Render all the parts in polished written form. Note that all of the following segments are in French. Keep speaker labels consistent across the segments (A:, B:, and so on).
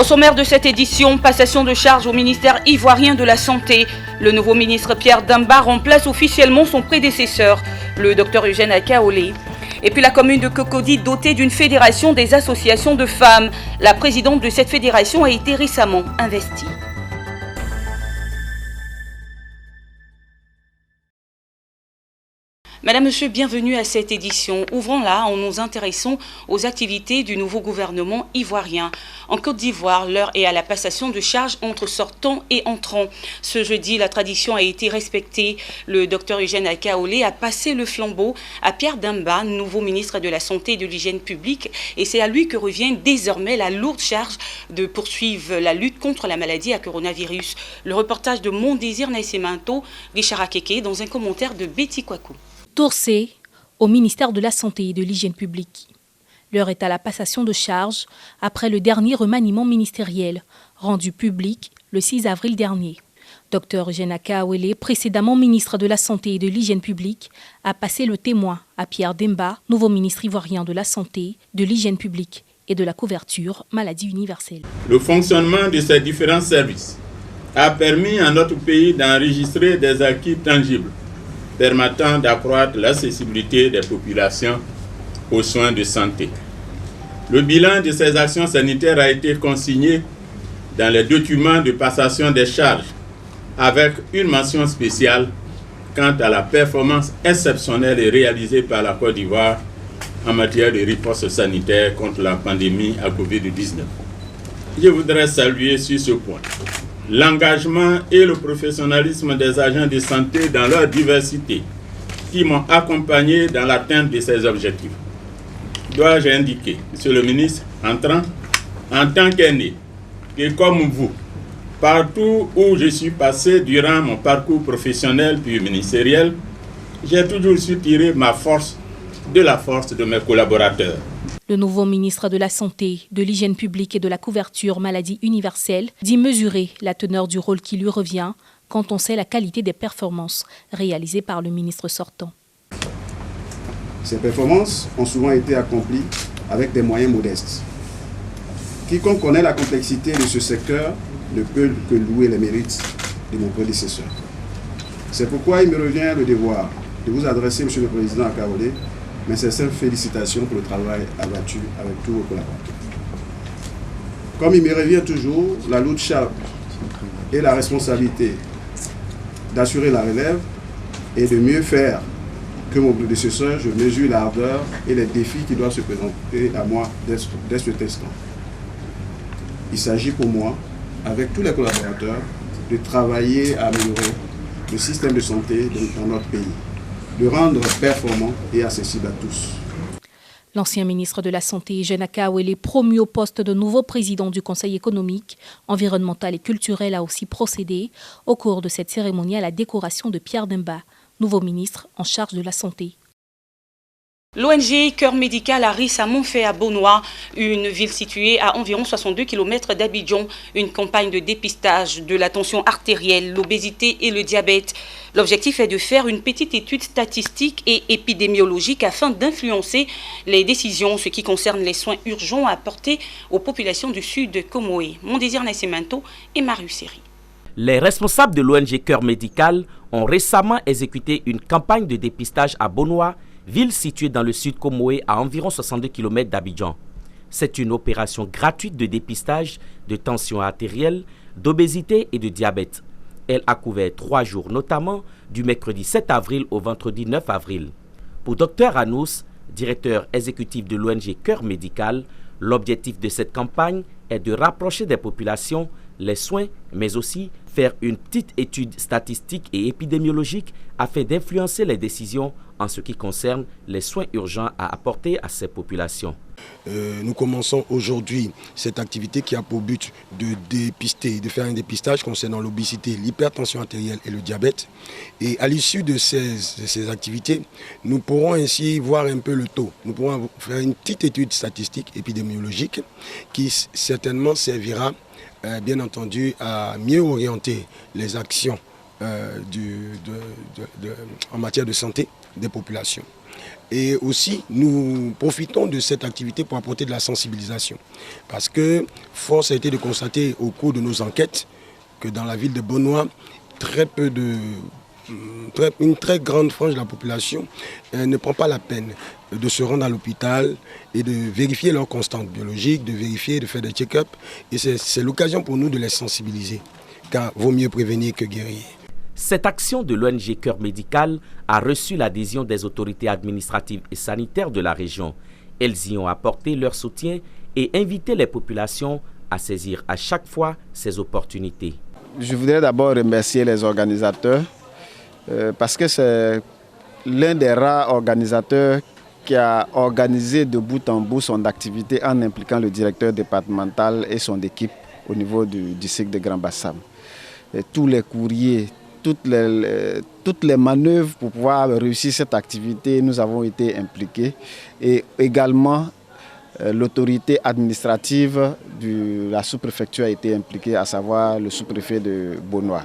A: Au sommaire de cette édition, passation de charge au ministère ivoirien de la Santé. Le nouveau ministre Pierre Demba remplace officiellement son prédécesseur, le docteur Eugène Akaolé. Et puis la commune de Cocody dotée d'une fédération des associations de femmes. La présidente de cette fédération a été récemment investie. Madame, Monsieur, bienvenue à cette édition. Ouvrons-la en nous intéressant aux activités du nouveau gouvernement ivoirien. En Côte d'Ivoire, l'heure est à la passation de charge entre sortants et entrants. Ce jeudi, la tradition a été respectée. Le docteur Eugène Akaolé a passé le flambeau à Pierre Demba, nouveau ministre de la Santé et de l'Hygiène publique. Et c'est à lui que revient désormais la lourde charge de poursuivre la lutte contre la maladie à coronavirus. Le reportage de Mon Désir Nascimento, Richard Akeke, dans un commentaire de Betty Kwaku.
B: Tourcé au ministère de la Santé et de l'Hygiène publique. L'heure est à la passation de charge après le dernier remaniement ministériel rendu public le 6 avril dernier. Dr Eugène Akaolé, précédemment ministre de la Santé et de l'Hygiène publique, a passé le témoin à Pierre Demba, nouveau ministre ivoirien de la Santé, de l'Hygiène publique et de la couverture maladie universelle.
C: Le fonctionnement de ces différents services a permis à notre pays d'enregistrer des acquis tangibles permettant d'accroître l'accessibilité des populations aux soins de santé. Le bilan de ces actions sanitaires a été consigné dans les documents de passation des charges avec une mention spéciale quant à la performance exceptionnelle réalisée par la Côte d'Ivoire en matière de riposte sanitaire contre la pandémie à Covid-19. Je voudrais saluer sur ce point l'engagement et le professionnalisme des agents de santé dans leur diversité qui m'ont accompagné dans l'atteinte de ces objectifs. Dois-je indiquer, Monsieur le ministre, entrant, en tant qu'aîné, que comme vous, partout où je suis passé durant mon parcours professionnel puis ministériel, j'ai toujours su tirer ma force de la force de mes collaborateurs.
B: Le nouveau ministre de la Santé, de l'Hygiène publique et de la couverture maladie universelle dit mesurer la teneur du rôle qui lui revient quand on sait la qualité des performances réalisées par le ministre sortant.
D: Ces performances ont souvent été accomplies avec des moyens modestes. Quiconque connaît la complexité de ce secteur ne peut que louer les mérites de mon prédécesseur. C'est pourquoi il me revient le devoir de vous adresser, Monsieur le Président Akaolé, mes sincères félicitations pour le travail abattu avec tous vos collaborateurs. Comme il me revient toujours la lourde charge et la responsabilité d'assurer la relève et de mieux faire que mon prédécesseur, je mesure l'ardeur et les défis qui doivent se présenter à moi dès cet instant. Il s'agit pour moi, avec tous les collaborateurs, de travailler à améliorer le système de santé dans notre pays, de rendre performant et accessible à tous.
B: L'ancien ministre de la Santé, Eugène Akaolé, promu au poste de nouveau président du Conseil économique, environnemental et culturel, a aussi procédé au cours de cette cérémonie à la décoration de Pierre Demba, nouveau ministre en charge de la santé.
A: L'ONG Cœur Médical a récemment fait à Bonois, une ville située à environ 62 km d'Abidjan, une campagne de dépistage de la tension artérielle, l'obésité et le diabète. L'objectif est de faire une petite étude statistique et épidémiologique afin d'influencer les décisions, ce qui concerne les soins urgents à apporter aux populations du sud de Comoé. Mon Désir Nascimento et Marius Seri.
E: Les responsables de l'ONG Cœur Médical ont récemment exécuté une campagne de dépistage à Bonois, ville située dans le sud Comoé à environ 62 km d'Abidjan. C'est une opération gratuite de dépistage de tension artérielle, d'obésité et de diabète. Elle a couvert 3 jours, notamment du mercredi 7 avril au vendredi 9 avril. Pour Dr Anous, directeur exécutif de l'ONG Cœur Médical, l'objectif de cette campagne est de rapprocher des populations les soins, mais aussi faire une petite étude statistique et épidémiologique afin d'influencer les décisions en ce qui concerne les soins urgents à apporter à ces populations.
F: Nous commençons aujourd'hui cette activité qui a pour but de dépister, de faire un dépistage concernant l'obésité, l'hypertension artérielle et le diabète. Et à l'issue de ces activités, nous pourrons ainsi voir un peu le taux. Nous pourrons faire une petite étude statistique épidémiologique qui certainement servira bien entendu à mieux orienter les actions en matière de santé des populations. Et aussi, nous profitons de cette activité pour apporter de la sensibilisation. Parce que force a été de constater au cours de nos enquêtes que dans la ville de Bonoa, une très grande frange de la population ne prend pas la peine de se rendre à l'hôpital et de vérifier leur constante biologique, de vérifier, de faire des check-up. Et c'est l'occasion pour nous de les sensibiliser, car vaut mieux prévenir que guérir.
E: Cette action de l'ONG Cœur Médical a reçu l'adhésion des autorités administratives et sanitaires de la région. Elles y ont apporté leur soutien et invité les populations à saisir à chaque fois ces opportunités.
D: Je voudrais d'abord remercier les organisateurs parce que c'est l'un des rares organisateurs qui a organisé de bout en bout son activité en impliquant le directeur départemental et son équipe au niveau du district de Grand Bassam. Et tous les courriers, toutes les manœuvres pour pouvoir réussir cette activité, nous avons été impliqués. Et également, l'autorité administrative de la sous-préfecture a été impliquée, à savoir le sous-préfet de Bonoa.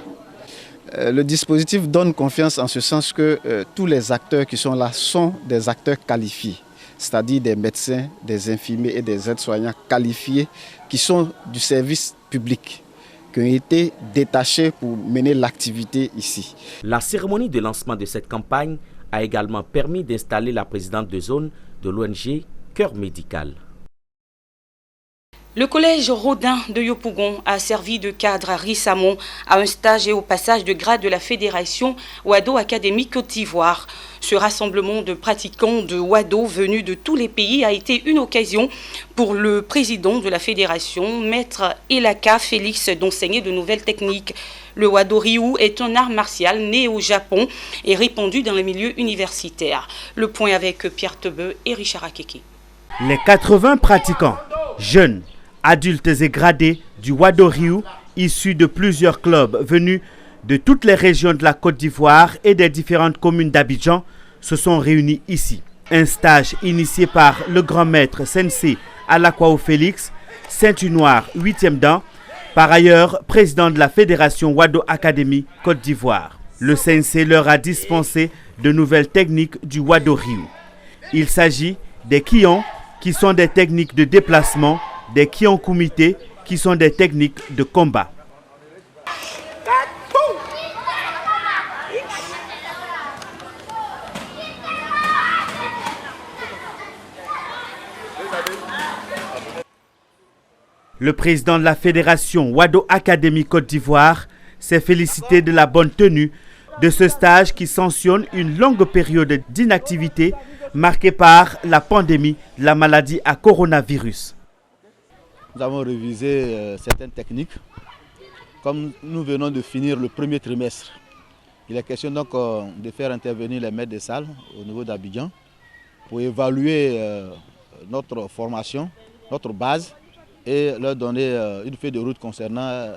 D: Le dispositif donne confiance en ce sens que tous les acteurs qui sont là sont des acteurs qualifiés, c'est-à-dire des médecins, des infirmiers et des aides-soignants qualifiés qui sont du service public, qui ont été détachés pour mener l'activité ici.
E: La cérémonie de lancement de cette campagne a également permis d'installer la présidente de zone de l'ONG Cœur Médical.
A: Le collège Rodin de Yopougon a servi de cadre récemment à un stage et au passage de grade de la Fédération Wado Académie Côte d'Ivoire. Ce rassemblement de pratiquants de Wado venus de tous les pays a été une occasion pour le président de la fédération, maître Elaka Félix, d'enseigner de nouvelles techniques. Le Wado Ryu est un art martial né au Japon et répandu dans les milieux universitaires. Le point avec Pierre Tebeu et Richard Akeke.
G: Les 80 pratiquants, jeunes, adultes et gradés du Wado Ryu, issus de plusieurs clubs venus de toutes les régions de la Côte d'Ivoire et des différentes communes d'Abidjan, se sont réunis ici. Un stage initié par le grand maître Sensei Alakwao Félix, ceinture noire 8e dan, par ailleurs président de la Fédération Wado Académie Côte d'Ivoire. Le Sensei leur a dispensé de nouvelles techniques du Wado Ryu. Il s'agit des Kion, qui sont des techniques de déplacement, des Kion Kumite, qui sont des techniques de combat. Le président de la Fédération Wado Académie Côte d'Ivoire s'est félicité de la bonne tenue de ce stage qui sanctionne une longue période d'inactivité marquée par la pandémie de la maladie à coronavirus.
H: Nous avons révisé certaines techniques. Comme nous venons de finir le premier trimestre, il est question donc de faire intervenir les maîtres de salle au niveau d'Abidjan pour évaluer notre formation, notre base et leur donner une feuille de route concernant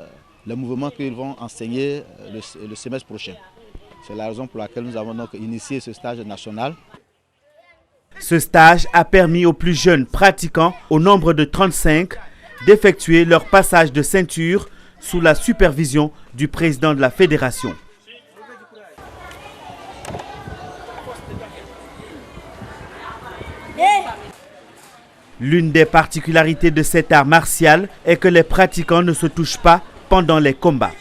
H: les mouvements qu'ils vont enseigner le semestre prochain. C'est la raison pour laquelle nous avons donc initié ce stage national.
G: Ce stage a permis aux plus jeunes pratiquants, au nombre de 35, d'effectuer leur passage de ceinture sous la supervision du président de la fédération. L'une des particularités de cet art martial est que les pratiquants ne se touchent pas pendant les combats.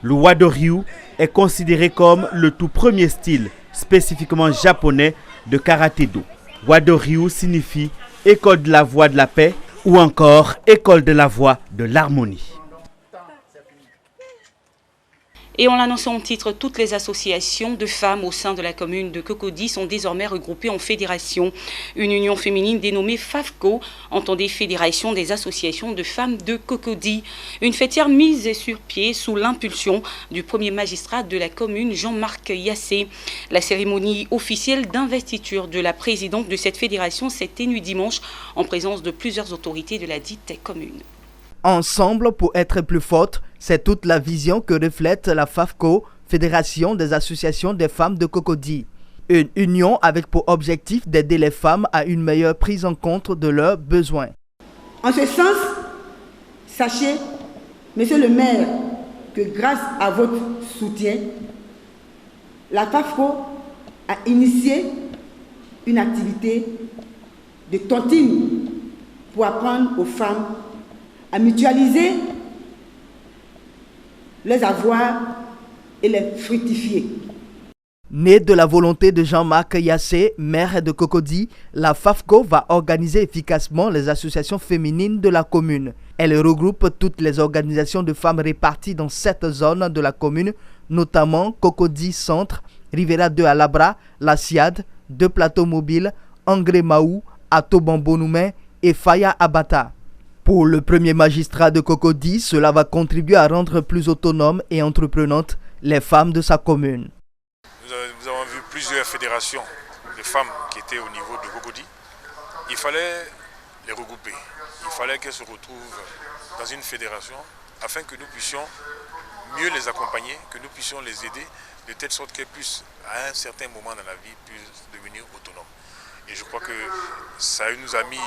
G: Le Wado Ryu est considéré comme le tout premier style spécifiquement japonais de karaté-do. Wado Ryu signifie école de la voie de la paix ou encore école de la voie de l'harmonie.
A: Et on l'annonçait en titre, toutes les associations de femmes au sein de la commune de Cocody sont désormais regroupées en fédération. Une union féminine dénommée FAFCO, entendez Fédération des associations de femmes de Cocody. Une fêtière mise sur pied sous l'impulsion du premier magistrat de la commune, Jean-Marc Yassé. La cérémonie officielle d'investiture de la présidente de cette fédération s'est tenue dimanche en présence de plusieurs autorités de la dite commune.
I: Ensemble pour être plus forte, c'est toute la vision que reflète la FAFCO, Fédération des associations des femmes de Cocody. Une union avec pour objectif d'aider les femmes à une meilleure prise en compte de leurs besoins.
J: En ce sens, sachez, Monsieur le maire, que grâce à votre soutien, la FAFCO a initié une activité de tontine pour apprendre aux femmes à mutualiser les avoirs et les fructifier.
I: Née de la volonté de Jean-Marc Yassé, maire de Cocody, la FAFCO va organiser efficacement les associations féminines de la commune. Elle regroupe toutes les organisations de femmes réparties dans 7 zones de la commune, notamment Cocody Centre, Rivera de Alabra, La Siad, Deux Plateaux Mobiles, Angré Maou, Ato Bambonoumen et Faya Abata. Pour le premier magistrat de Cocody, cela va contribuer à rendre plus autonomes et entreprenantes les femmes de sa commune.
K: Nous avons vu plusieurs fédérations de femmes qui étaient au niveau de Cocody. Il fallait les regrouper. Il fallait qu'elles se retrouvent dans une fédération afin que nous puissions mieux les accompagner, que nous puissions les aider de telle sorte qu'elles puissent, à un certain moment dans la vie, puissent devenir autonomes. Et je crois que ça nous a mis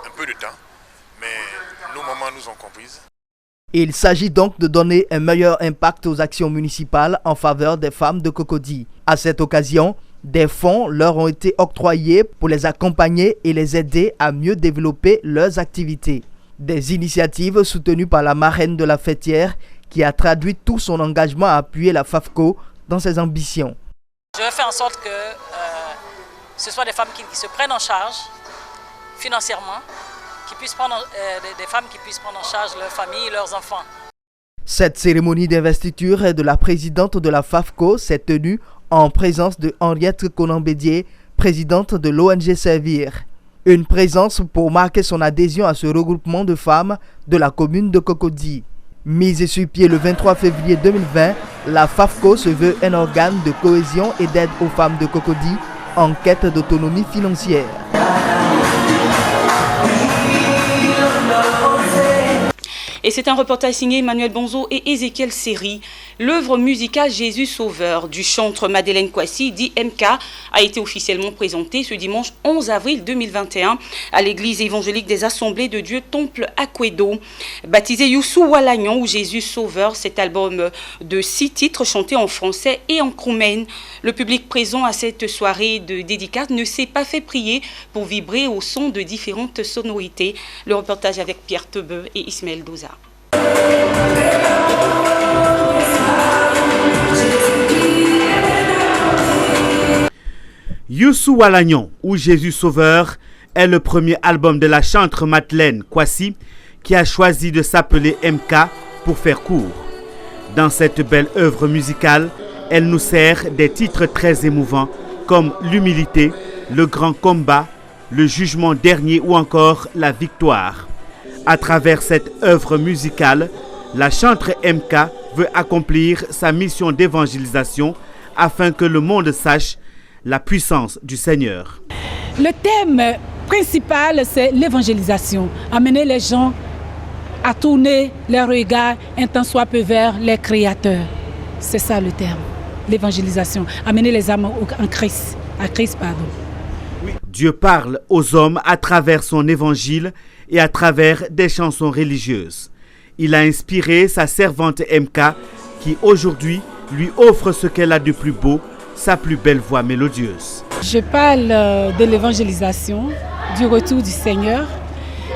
K: un peu de temps, mais nos mamans nous ont comprises.
I: Il s'agit donc de donner un meilleur impact aux actions municipales en faveur des femmes de Cocody. À cette occasion, des fonds leur ont été octroyés pour les accompagner et les aider à mieux développer leurs activités. Des initiatives soutenues par la marraine de la fêtière qui a traduit tout son engagement à appuyer la FAFCO dans ses ambitions.
L: Je vais faire en sorte que ce soit des femmes qui se prennent en charge financièrement, des femmes qui puissent prendre en charge leur famille et leurs enfants.
I: Cette cérémonie d'investiture de la présidente de la FAFCO s'est tenue en présence de Henriette Conambédier, présidente de l'ONG Servir. Une présence pour marquer son adhésion à ce regroupement de femmes de la commune de Cocody. Mise sur pied le 23 février 2020, la FAFCO se veut un organe de cohésion et d'aide aux femmes de Cocody en quête d'autonomie financière.
A: Et c'est un reportage signé Emmanuel Bonzo et Ézéchiel Seri. L'œuvre musicale Jésus Sauveur du chantre Madeleine Kwasi, dit MK, a été officiellement présentée ce dimanche 11 avril 2021 à l'église évangélique des Assemblées de Dieu Temple Akwedo. Baptisé Youssou Walagnon ou Jésus Sauveur, cet album de 6 titres chantés en français et en kroumen. Le public présent à cette soirée de dédicace ne s'est pas fait prier pour vibrer au son de différentes sonorités. Le reportage avec Pierre Tebeu et Ismaël Douza.
G: Youssou Walagnon ou Jésus Sauveur est le premier album de la chantre Madeleine Kwasi qui a choisi de s'appeler MK pour faire court. Dans cette belle œuvre musicale, elle nous sert des titres très émouvants comme l'humilité, le grand combat, le jugement dernier ou encore la victoire. À travers cette œuvre musicale, la chantre MK veut accomplir sa mission d'évangélisation afin que le monde sache la puissance du Seigneur.
M: Le thème principal, c'est l'évangélisation. Amener les gens à tourner leurs regards un tant soit peu vers les créateurs. C'est ça le terme, l'évangélisation. Amener les âmes en Christ, à Christ, pardon.
G: Dieu parle aux hommes à travers son évangile et à travers des chansons religieuses. Il a inspiré sa servante MK qui aujourd'hui lui offre ce qu'elle a de plus beau, sa plus belle voix mélodieuse.
M: Je parle de l'évangélisation, du retour du Seigneur.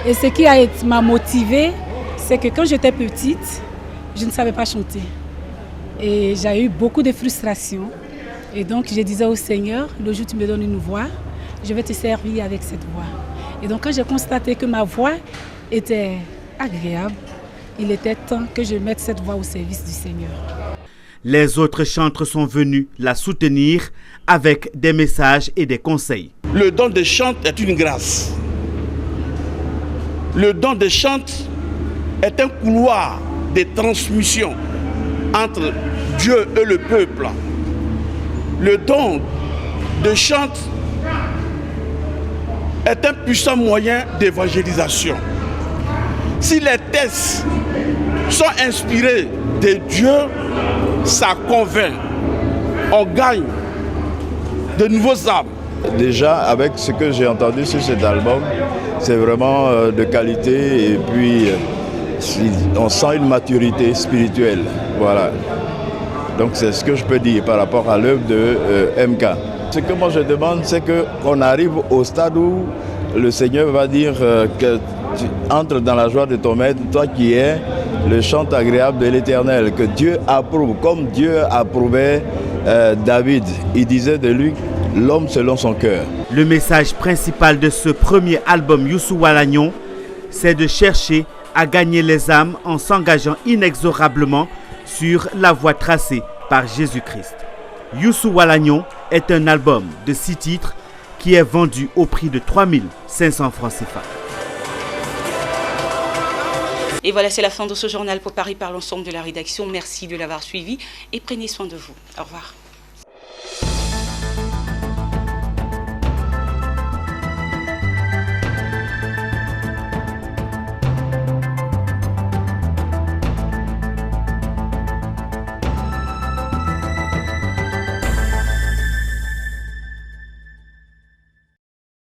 M: Et ce qui m'a motivée, c'est que quand j'étais petite, je ne savais pas chanter. Et j'ai eu beaucoup de frustration. Et donc je disais au Seigneur, le jour où tu me donnes une voix, je vais te servir avec cette voix. Et donc quand j'ai constaté que ma voix était agréable, il était temps que je mette cette voix au service du Seigneur.
G: Les autres chantres sont venus la soutenir avec des messages et des conseils.
N: Le don de chant est une grâce. Le don de chant est un couloir de transmission entre Dieu et le peuple. Le don de chant est un puissant moyen d'évangélisation. Si les textes sont inspirés de Dieu, ça convainc. On gagne de nouveaux âmes.
O: Déjà, avec ce que j'ai entendu sur cet album, c'est vraiment de qualité et puis on sent une maturité spirituelle. Voilà. Donc c'est ce que je peux dire par rapport à l'œuvre de MK. Ce que moi je demande, c'est qu'on arrive au stade où le Seigneur va dire que tu entres dans la joie de ton maître, toi qui es le chant agréable de l'Éternel, que Dieu approuve, comme Dieu approuvait David. Il disait de lui, l'homme selon son cœur.
G: Le message principal de ce premier album Youssou Walagnon, c'est de chercher à gagner les âmes en s'engageant inexorablement sur la voie tracée par Jésus-Christ. Youssou Walagnon est un album de 6 titres qui est vendu au prix de 3500 francs CFA.
A: Et voilà, c'est la fin de ce journal pour Paris par l'ensemble de la rédaction. Merci de l'avoir suivi et prenez soin de vous. Au revoir.